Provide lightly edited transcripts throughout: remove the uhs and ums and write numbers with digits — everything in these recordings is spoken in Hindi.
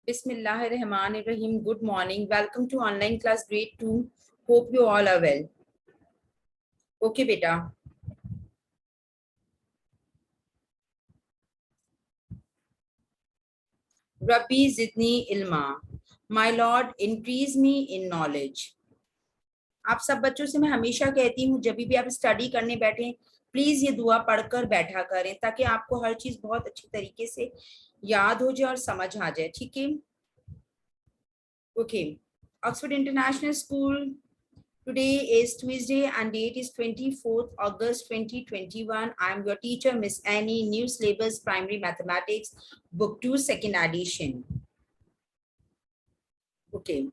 Bismillahirrahmanirrahim. Good morning. Welcome to online class grade 2. Hope you all are well. Okay, beta. Rabbi zidni ilma. My Lord, increase me in knowledge. आप सब बच्चों से मैं हमेशा कहती हूँ जब भी आप स्टडी करने बैठे प्लीज ये दुआ पढ़कर बैठा करें ताकि आपको हर चीज बहुत अच्छी तरीके से याद हो जाए और समझ आ जाए. ठीक है. Okay. Oxford international school. Today is Tuesday and date is 24th August 2021. I am your teacher, Miss Annie, New Syllabus Primary Mathematics, Book 2, Second Edition. Okay.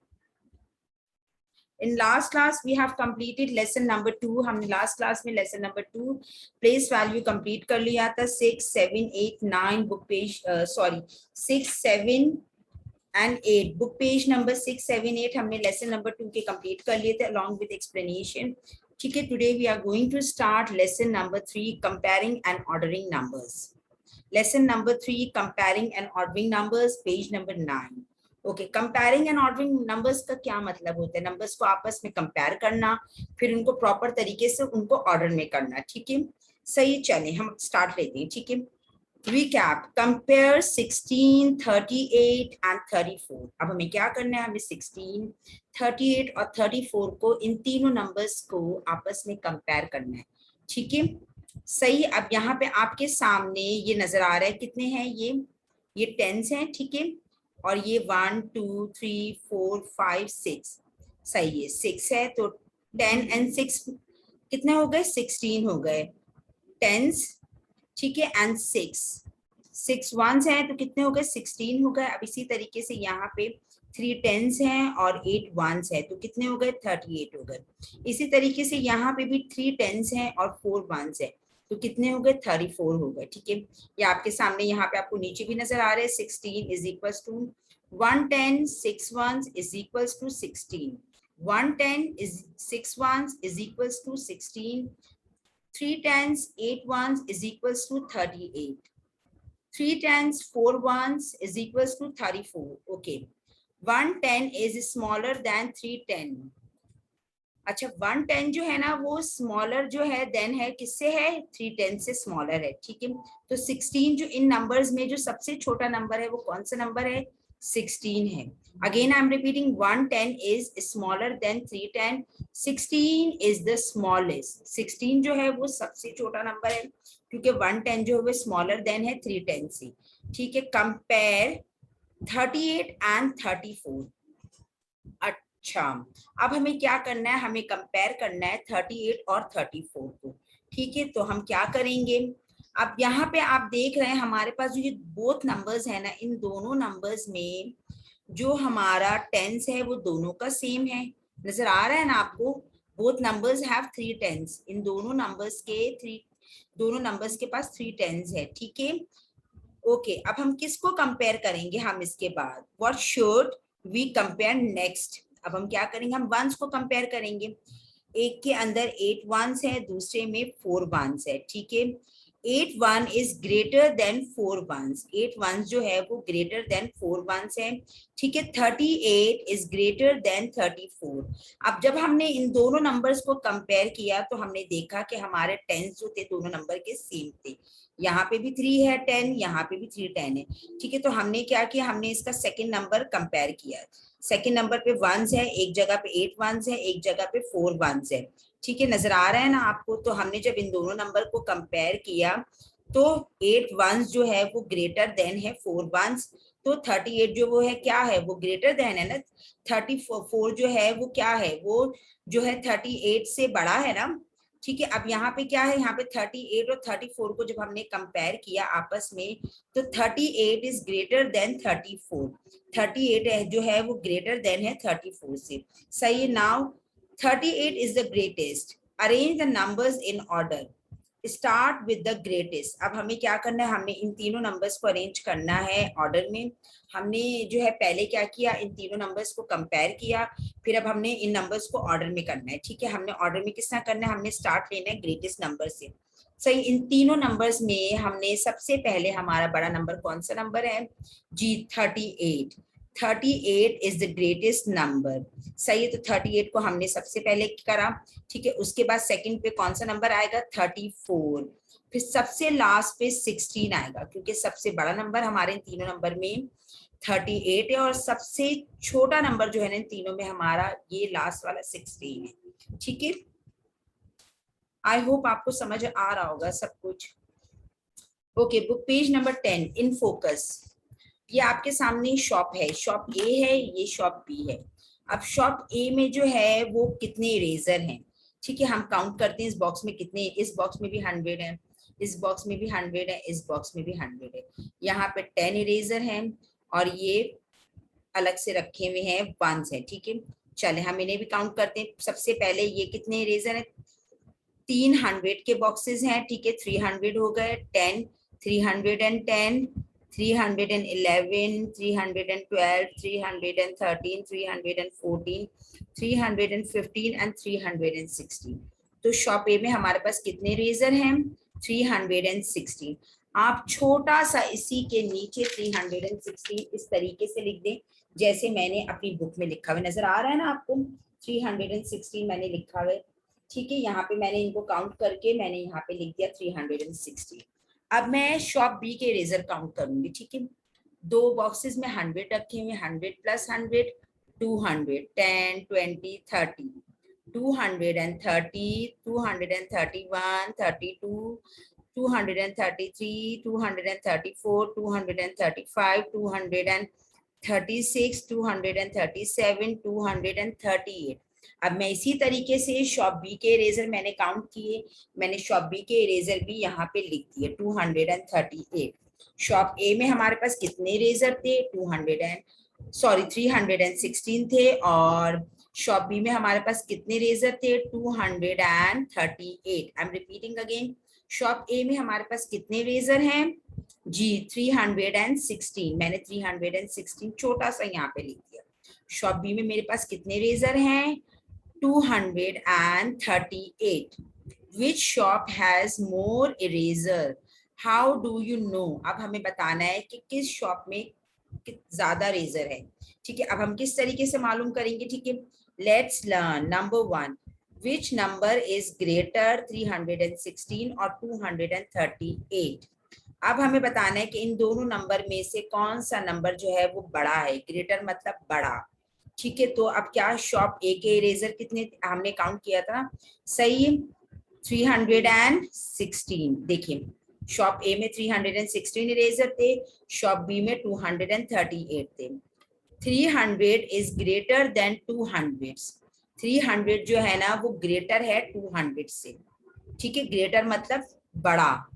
In last class, we have completed lesson number 2. हमने last class में lesson number 2 place value complete कर लिया था. 6, 7, 8, 9 book page. 6, 7 and 8 book page number 6, 7, 8 हमने lesson number 2 के complete कर लिए थे along with explanation. ठीक है. Today we are going to start lesson number 3 comparing and ordering numbers. Lesson number 3 comparing and ordering numbers, page number 9. Okay, comparing and ordering numbers का क्या मतलब होता है? numbers को आपस में compare करना, फिर उनको proper तरीके से उनको order में करना. ठीक है. सही. चले हम start लेते हैं. ठीक है. Recap. Compare 16, 38 and 34. अब हमें क्या करना है? हमें 16, 38 और 34 को इन तीनों नंबर्स को आपस में कंपेयर करना है. ठीक है. सही. अब यहाँ पे आपके सामने ये नजर आ रहा है कितने हैं ये टेंस हैं. ठीक है. और ये 1, 2, 3, 4, 5, 6. सही है. 6 है तो 10 and 6 कितने हो गए? 16 हो गए. टेंस. ठीक है. एंड 6 वंस हैं तो कितने हो गए? 16 हो गए. अब इसी तरीके से यहाँ पे 3 टेंस हैं और 8 वंस है तो कितने हो गए? 38 हो गए. इसी तरीके से यहाँ पे भी 3 टेंस हैं और 4 वंस है तो कितने हो गए? 34 हो गए. ठीक है. ये आपके सामने यहाँ पे आपको नीचे भी नजर आ रहे हैं. 16 is equals to 110, 6 ones is equals to 16. 110 is 6 ones is equals to 16. 3 tens, 8 ones is equals to 38. 3 tens, 4 ones is equals to 34. Okay. 110 is smaller than 310. अच्छा 110 जो है ना वो स्मॉलर जो है देन है किससे है? 310 से स्मॉलर है. ठीक है. तो 16 जो इन नंबर्स में जो सबसे छोटा नंबर है वो कौन सा नंबर है? 16 है. Again I am repeating 110 is smaller than 310. 16 is the smallest. 16 जो है वो सबसे छोटा नंबर है क्योंकि 110 जो है वो स्मॉलर देन है 310 से. ठीक है. Compare 38 and 34. अच्छा अब हमें क्या करना है? हमें कंपेयर करना है 38 और 34 को. ठीक है. तो हम क्या करेंगे? अब यहाँ पे आप देख रहे हैं हमारे पास जो ये बोथ नंबर्स है ना इन दोनों नंबर्स में जो हमारा टेंस है वो दोनों का सेम है. नजर आ रहा है ना आपको? Both numbers have 3 tens. इन दोनों नंबर्स के पास 3 टेंस है. ठीक है. ओके. अब हम किसको कंपेयर करेंगे? हम इसके बाद what should we compare next? अब हम क्या करेंगे? हम वंस को कंपेयर करेंगे. एक के अंदर 8 वंस है, दूसरे में 4 वंस है. ठीक है. 8 1 is greater than 4 ones. 8 ones जो है वो greater than 4 ones है. ठीक है. 38 is greater than 34. अब जब हमने इन दोनों नंबर्स को कंपेयर किया तो हमने देखा कि हमारे टेंस जो थे दोनों नंबर के सेम थे. यहाँ पे भी 3 है 10, यहाँ पे भी 3 10 है. ठीक है. तो हमने क्या किया? हमने इसका सेकंड नंबर कंपेयर किया. सेकंड नंबर पे वंस है, एक जगह पे 8 वंस है, एक जगह पे 4 वंस है. ठीक है. नजर आ रहा है ना आपको? तो हमने जब इन दोनों नंबर को कंपेयर किया तो 8 वंस जो है वो ग्रेटर देन है 4 वंस. तो 38 जो वो है क्या है? वो ग्रेटर देन है ना. 34 जो है वो क्या है? वो जो है 38 से बड़ा है ना. ठीक है. अब यहाँ पे क्या है? यहाँ पे 38 और 34 को जब हमने कंपेयर किया आपस में तो 38 इज ग्रेटर देन 34. 38 जो है वो ग्रेटर देन है 34 से. सही. Now 38 is the greatest. Arrange the numbers in order. Start with the greatest. अब हमें क्या करना है? हमने इन तीनों नंबर्स को अरेंज करना है ऑर्डर में. हमने जो है पहले क्या किया? इन तीनों नंबर्स को कंपेयर किया. फिर अब हमने इन नंबर्स को ऑर्डर में करना है. ठीक है. हमने ऑर्डर में किस तरह करना है? हमने स्टार्ट लेना है ग्रेटेस्ट नंबर से. सही. इन तीनों नंबर्स में हमने सबसे पहले हमारा बड़ा नंबर कौन सा नंबर है? जी 38. 38 इज द ग्रेटेस्ट नंबर। सही है, तो 38 को हमने सबसे पहले करा। ठीक है, उसके बाद सेकंड पे कौन सा नंबर आएगा? 34। फिर सबसे लास्ट पे 16 आएगा, क्योंकि सबसे बड़ा नंबर हमारे इन तीनों नंबर में 38 है, और सबसे छोटा नंबर जो है ना इन तीनों में हमारा ये लास्ट वाला 16 है। ठीक है, आई होप आपको समझ आ रहा होगा सब कुछ। Okay, book page number 10 in focus. ये आपके सामने शॉप है, शॉप ए है, ये शॉप बी है। अब शॉप ए में जो है वो कितने इरेजर हैं? ठीक है, हम काउंट करते हैं इस बॉक्स में कितने। इस बॉक्स में भी 100 है, इस बॉक्स में भी 100 है, इस बॉक्स में भी 100 है। यहाँ पे 10 इरेजर हैं, और ये अलग से रखे हुए हैं वंस है। ठीक है, चले हम इन्हें भी काउंट करते हैं। सबसे पहले ये कितने इरेजर हैं? 300 के बॉक्सेस हैं। ठीक है, 300 हो गए, 10, 310, 311, 312, 313, 314, 315 एंड 316। तो शॉप ए में हमारे पास कितने रेजर हैं? 316। आप छोटा सा इसी के नीचे 316 इस तरीके से लिख दें, जैसे मैंने अपनी बुक में लिखा हुआ नजर आ रहा है ना आपको। 316 मैंने लिखा हुआ है। ठीक है, यहाँ पे मैंने इनको काउंट करके मैंने यहाँ पे लिख दिया 360। अब मैं शॉप बी के इरेजर काउंट करूंगी। ठीक है, दो बॉक्सेस में 100 रखे हुए, 100 प्लस 100, 200, 10, 20, 30, 230, 231, 32, 233, 234, 235, 236, 237, 238। अब मैं इसी तरीके से शॉप बी के इरेजर मैंने काउंट किए, मैंने शॉप बी के इरेजर भी यहाँ पे लिख दिए 238। शॉप ए में हमारे पास कितने इरेजर थे? 316 थे, और शॉप बी में हमारे पास कितने इरेजर थे? 238। I am repeating again, shop ए में हमारे पास कितने इरेजर हैं जी? 316। मैंने 316 छोटा सा यहाँ पे लिख दिया। शॉप बी में मेरे पास कितने इरेजर हैं? 238. Which shop has more eraser? How do you know? अब हमें बताना है कि किस शॉप में ज्यादा रेजर है। ठीक है, अब हम किस तरीके से मालूम करेंगे? ठीक है, let's learn. Number 1, which number is greater 316 और 238? अब हमें बताना है कि इन दोनों नंबर में से कौन सा नंबर जो है वो बड़ा है। ग्रेटर मतलब बड़ा। ठीक है, तो अब क्या शॉप ए के इरेजर कितने हमने काउंट किया था? सही, 316। देखिए, शॉप ए में 316 इरेजर थे, शॉप बी में 238 थे। 300 इज ग्रेटर देन 200। 300 जो है ना वो ग्रेटर है 200 से। ठीक है, ग्रेटर मतलब बड़ा।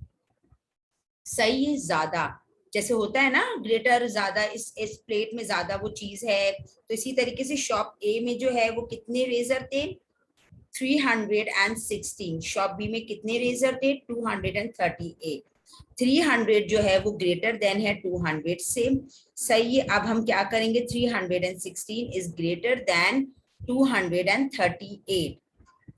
सही है, ज्यादा। जैसे होता है ना ग्रेटर, ज्यादा, इस प्लेट में ज्यादा वो चीज है, तो इसी तरीके से शॉप ए में जो है वो कितने रेजर थे? 316। शॉप बी में कितने रेजर थे? 238। 300 जो है वो ग्रेटर देन है 200 से। सही है, अब हम क्या करेंगे? 316 is greater than 238।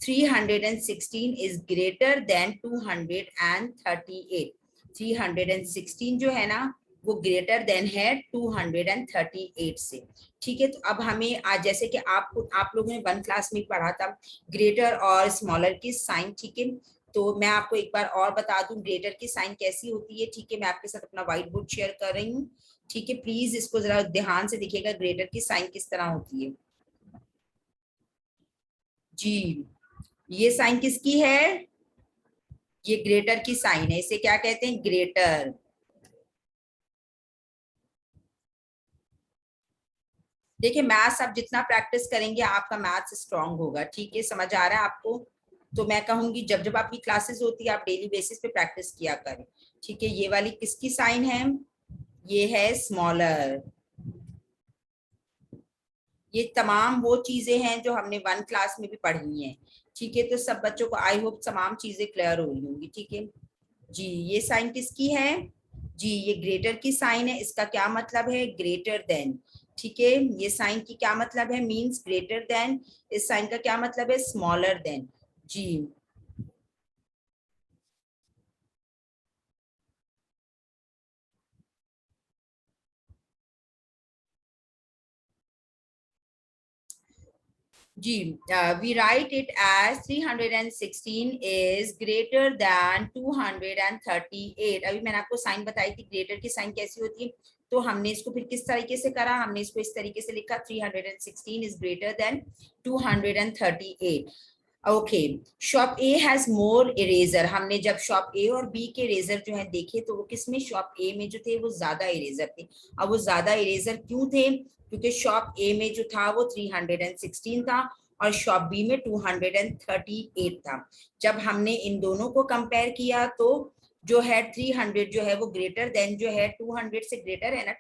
316 is greater than 238। 316 जो है ना वो ग्रेटर देन है 238 से। ठीक है, तो अब हमें आज जैसे कि आप लोगों ने 1 क्लास में पढ़ा था ग्रेटर और स्मॉलर की साइन। ठीक है, तो मैं आपको एक बार और बता दूं ग्रेटर की साइन कैसी होती है। ठीक है, मैं आपके साथ अपना व्हाइट बोर्ड शेयर कर रही हूँ। ठीक है, प्लीज इसको जरा ध्यान से देखिएगा, ग्रेटर की साइन किस तरह होती है। जी, ये साइन किसकी है? ये ग्रेटर की साइन है, इसे क्या कहते हैं? ग्रेटर। देखिए, मैथ्स आप जितना प्रैक्टिस करेंगे आपका मैथ्स स्ट्रांग होगा। ठीक है, समझ आ रहा है आपको? तो मैं कहूंगी जब जब आपकी क्लासेस होती है आप डेली बेसिस पे प्रैक्टिस किया करें। ठीक है, ये वाली किसकी साइन है? ये है स्मॉलर। ये तमाम वो चीजें हैं जो हमने 1 क्लास में भी पढ़ी हैं। ठीक है, तो सब बच्चों को आई होप तमाम चीजें क्लियर हो रही होंगी। ठीक है जी, ये साइन किसकी है? जी, ये ग्रेटर की साइन है। इसका क्या मतलब है? Greater than. ठीक है, ये साइन की क्या मतलब है? Means greater than. इस साइन का क्या मतलब है? Smaller than. जी, जी, we write it as 316 is greater than 238. अभी मैंने आपको साइन बताई थी, ग्रेटर की साइन कैसी होती है, तो हमने इसको फिर किस तरीके से करा, हमने इसको इस तरीके से लिखा 316 is greater than 238. Okay, shop A has more eraser. हमने जब शॉप ए और बी के इरेजर जो है देखे तो वो किसमें, शॉप ए में जो थे वो ज्यादा इरेजर थे। अब वो ज्यादा इरेजर क्यों थे, क्योंकि शॉप ए में जो था वो 316 था और शॉप बी में 238 था। जब हमने इन दोनों को कंपेयर किया तो जो है 300 जो है वो ग्रेटर देन जो है 200 से ग्रेटर है ना,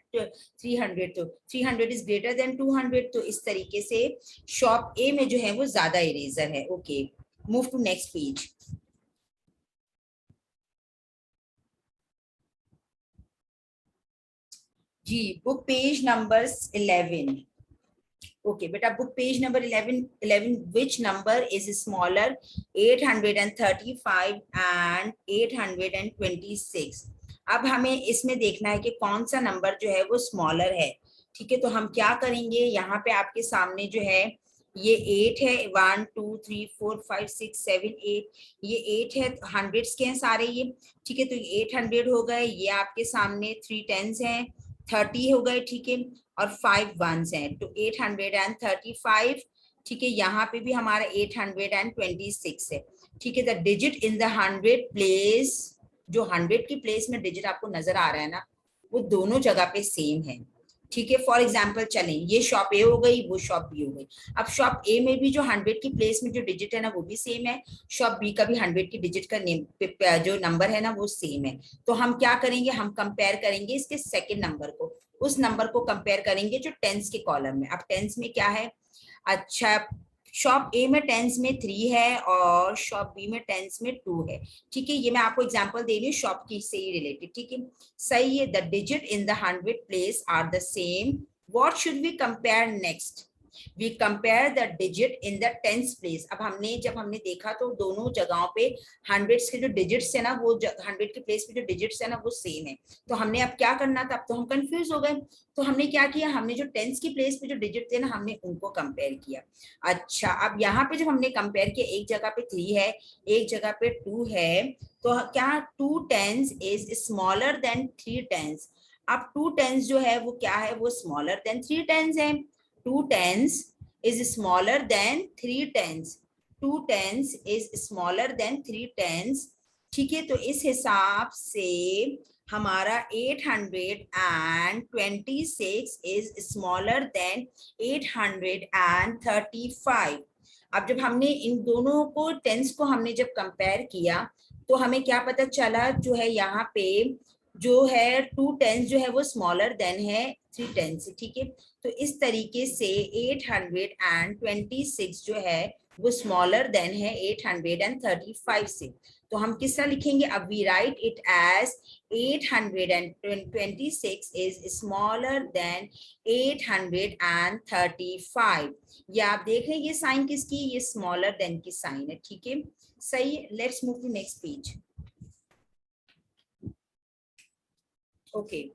300, तो 300 इज ग्रेटर देन 200, तो इस तरीके से शॉप ए में जो है वो ज्यादा इरेजर है। Okay, move to next page. जी, बुक पेज नंबर 11। ओके बेटा, book page number 11 which number is smaller, 835 and 826। अब हमें इसमें देखना है कि कौन सा नंबर जो है वो स्मॉलर है। ठीक है, तो हम क्या करेंगे, यहाँ पे आपके सामने जो है ये 8 है, 1 2 3 4 5 6 7 8, ये 8 है, हंड्रेड्स के हैं सारे ये। ठीक है, तो 800 हो गए, ये आपके सामने 3 टेंस हैं, 30 हो गए। ठीक है, और 5 वंस हैं, तो 835। ठीक है, यहाँ पे भी हमारा 826 है। ठीक है, the digit in the 100 place, जो 100 की प्लेस में डिजिट आपको नजर आ रहा है ना, वो दोनों जगह पे सेम है। ठीक है, फॉर एग्जाम्पल चलें, ये शॉप ए हो गई, वो शॉप बी हो गई। अब शॉप ए में भी जो 100 की प्लेस में जो डिजिट है ना वो भी सेम है, शॉप बी का भी 100 की डिजिट का नेम जो नंबर है ना वो सेम है। तो हम क्या करेंगे, हम कंपेयर करेंगे इसके सेकंड नंबर को, उस नंबर को कंपेयर करेंगे जो टेंस के कॉलम में। अब टेंस में क्या है, अच्छा शॉप ए में टेंस में 3 है और शॉप बी में टेंस में 2 है। ठीक है, ये मैं आपको एग्जांपल दे रही हूँ शॉप की से ही रिलेटेड। ठीक है, सही है, the digit in the 100 place are the same, what should we compare next, we compare the digit in the tens place. अब हमने जब हमने देखा तो दोनों जगहों पे हंड्रेड्स के जो डिजिट्स है ना वो 100 के प्लेस पे जो डिजिट्स है ना वो सेम है। तो हमने अब क्या करना था, अब तो हम कंफ्यूज हो गए, तो हमने क्या किया, हमने जो टेंस की प्लेस पे जो डिजिट थे ना हमने उनको कंपेयर किया। अच्छा, अब यहाँ पे जब हमने कंपेयर किया, एक जगह पे 3 है, एक जगह पे 2 है, तो क्या 2 tens is smaller than 3 tens. अब 2 टेंस जो है वो क्या है, वो स्मॉलर देन 3 टेंस है। 2 tens is smaller than 3 tens. 2 tens is smaller than 3 tens. ठीक है, तो इस हिसाब से हमारा 826 is smaller than 835। अब जब हमने इन दोनों को टेंस को हमने जब कंपेयर किया तो हमें क्या पता चला, जो है यहाँ पे जो है 2 टेंस जो है वो स्मॉलर देन है 3 टेंस। ठीक है, तो इस तरीके से 826 जो है वो स्मॉलर देन है 835 से। तो हम किस तरह लिखेंगे, अब we write it as 826 is smaller than 835। ये आप देख रहे हैं, ये साइन किसकी, ये स्मॉलर देन की साइन है। ठीक है, सही है, let's move to next page. Okay,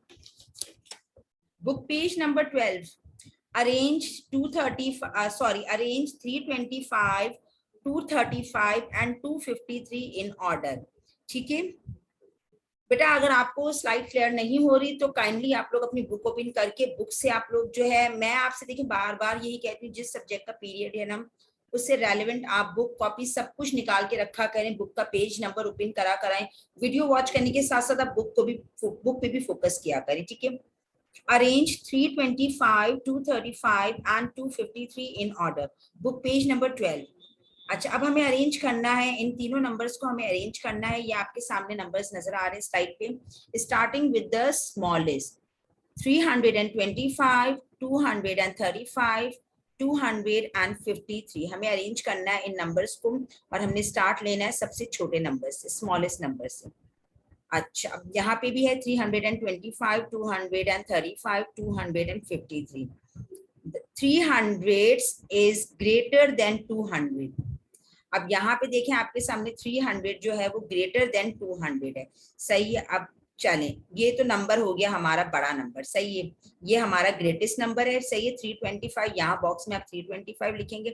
book page number 12, arrange 325, 235 and 253 in order। ठीक है बेटा, अगर आपको स्लाइड क्लियर नहीं हो रही तो काइंडली आप लोग अपनी बुक ओपन करके बुक से आप लोग जो है, मैं आपसे देखिए बार बार यही कहती हूँ, जिस सब्जेक्ट का पीरियड है ना उससे रेलेवेंट आप बुक कॉपी सब कुछ निकाल के रखा करें, बुक का पेज नंबर ओपन करा कराएं, वीडियो वॉच करने के साथ साथ आप बुक पे भी फोकस किया करें। ठीक है, arrange 325, 235 and 253 in order, book page number 12। अच्छा, अब हमें अरेंज करना है, इन तीनों नंबर्स को हमें अरेंज करना है। ये आपके सामने नंबर्स नजर आ रहे हैं स्लाइड पे, स्टार्टिंग विद द स्मॉलेस्ट 325, 235, 253। हमें अरेंज करना है इन नंबर्स को और हमने स्टार्ट लेना है सबसे छोटे नंबर से, स्मॉलेस्ट नंबर से। अच्छा, अब यहाँ पे भी है 325, 235, 253। 300 इज ग्रेटर देन 200। अब यहाँ पे देखें आपके सामने 300 जो है वो ग्रेटर देन 200 है। सही है, अब चलें, ये तो नंबर हो गया हमारा बड़ा नंबर, सही है, ये हमारा ग्रेटेस्ट नंबर है, सही है 325। यहाँ बॉक्स में आप 325 लिखेंगे।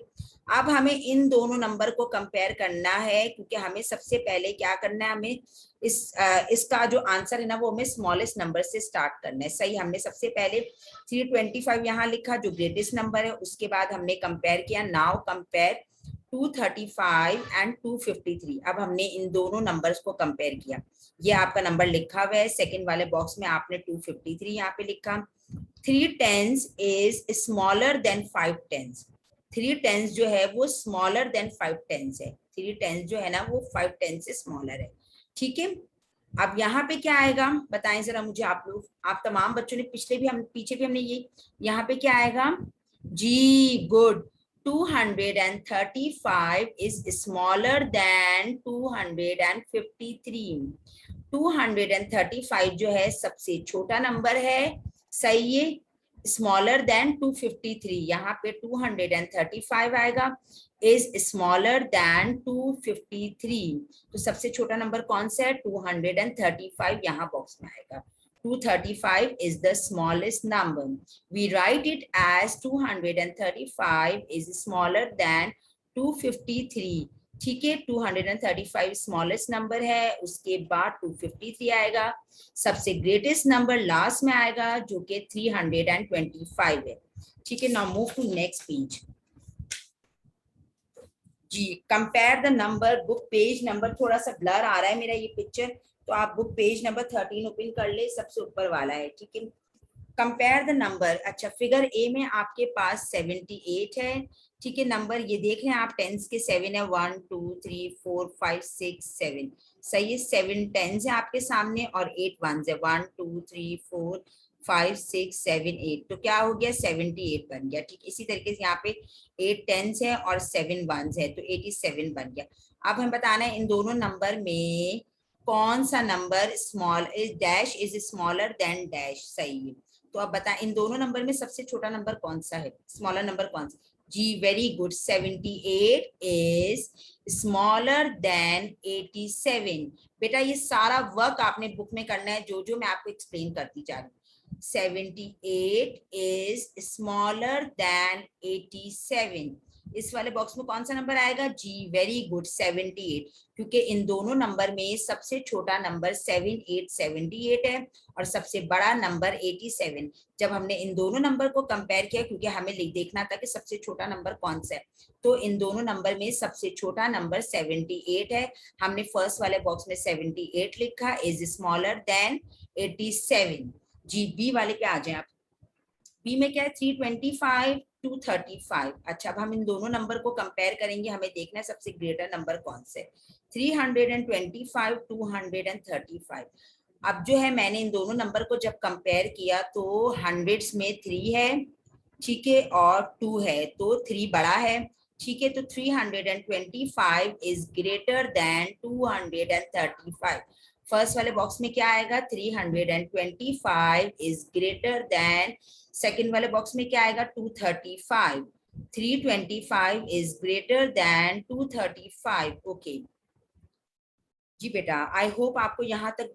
अब हमें इन दोनों नंबर को कंपेयर करना है, क्योंकि हमें सबसे पहले क्या करना है, हमें इसका जो आंसर है ना वो हमें स्मॉलेस्ट नंबर से स्टार्ट करना है। सही, हमने सबसे पहले 325 यहाँ लिखा जो ग्रेटेस्ट नंबर है, उसके बाद हमने कंपेयर किया। Now compare 235 and 253। अब हमने इन दोनों नंबर्स को कंपेयर किया। ये आपका नंबर लिखा हुआ है, सेकंड वाले बॉक्स में आपने 253 यहाँ पे लिखा। 3 tens is smaller then 5 tens। 3 tens जो है वो स्मॉलर देन 5 tens है। 3 tens जो है ना वो 5 tens से स्मॉलर है। ठीक है, अब यहाँ पे क्या आएगा बताएं जरा मुझे आप लोग, आप तमाम बच्चों ने पिछले भी हम पीछे भी हमने ये, यहाँ पे क्या आएगा जी, गुड। 235 is smaller than 253। 235 जो है सबसे छोटा नंबर है, सही है, स्मॉलर देन 253। यहाँ पे 235 आएगा, इज स्मॉलर देन 253। तो सबसे छोटा नंबर कौन सा है, 235 यहाँ बॉक्स में आएगा। 235 is the smallest number. We write it as 235 is smaller than 253। ठीक है, 235 स्मॉलेस्ट नंबर है, उसके बाद 253 आएगा, सबसे ग्रेटेस्ट नंबर लास्ट में आएगा जो कि 325 है। ठीक है, now move to next page. जी, compare the number, book page number, थोड़ा सा ब्लर आ रहा है मेरा ये पिक्चर, तो आप बुक पेज नंबर 13 ओपन कर ले, सबसे ऊपर वाला है। ठीक है, कंपेयर द नंबर। अच्छा, फिगर ए में आपके पास 78 है। ठीक है, नंबर ये देख रहे हैं आप, टेंस के 7 है, 1 2 3 4 5 6 7। सही है, 7 टेंस है आपके सामने और 8 वंस है, 1 2 3 4 5 6 7 8। तो क्या हो गया, 78 बन गया। ठीक, इसी तरीके से यहाँ पे 8 टेंस है और 7 वंस है, तो 87 बन गया। अब हमें बताना है इन दोनों नंबर में कौन सा number small is dash is smaller then dash. सही है, तो अब बताएं इन दोनों नंबर में सबसे छोटा नंबर कौन सा है, स्मॉलर नंबर कौन सा। जी, very good, 78 is smaller than 87। बेटा ये सारा वर्क आपने बुक में करना है, जो जो मैं आपको एक्सप्लेन करती जा रही हूँ। 78 इज स्मॉलर देन 87। इस वाले बॉक्स में कौन सा नंबर आएगा जी, वेरी गुड, 78, क्योंकि इन दोनों नंबर में सबसे छोटा नंबर 78 है और सबसे बड़ा नंबर 87। जब हमने इन दोनों नंबर को कंपेयर किया, क्योंकि हमें देखना था कि सबसे छोटा नंबर कौन सा है, तो इन दोनों नंबर में सबसे छोटा नंबर 78 है। हमने फर्स्ट वाले बॉक्स में 78 लिखा, इज स्मॉलर देन 87। जी, बी वाले पे आ जाए आप। बी में क्या है, 325 235। अच्छा, अब हम इन दोनों नंबर को कंपेयर करेंगे, हमें देखना है सबसे ग्रेटर नंबर कौन से, 325 235। अब जो है मैंने इन दोनों नंबर को जब कंपेयर किया तो हंड्रेड्स में 3 है, ठीक है, और 2 है, तो 3 बड़ा है। ठीक है, तो 325 इज ग्रेटर देन 235। फर्स्ट वाले बॉक्स में क्या आएगा, 325 इज ग्रेटर देन, सेकेंड वाले बॉक्स में क्या आएगा, 235। 325 इज ग्रेटर देन 235। ओके जी बेटा, आई होप आपको यहाँ तक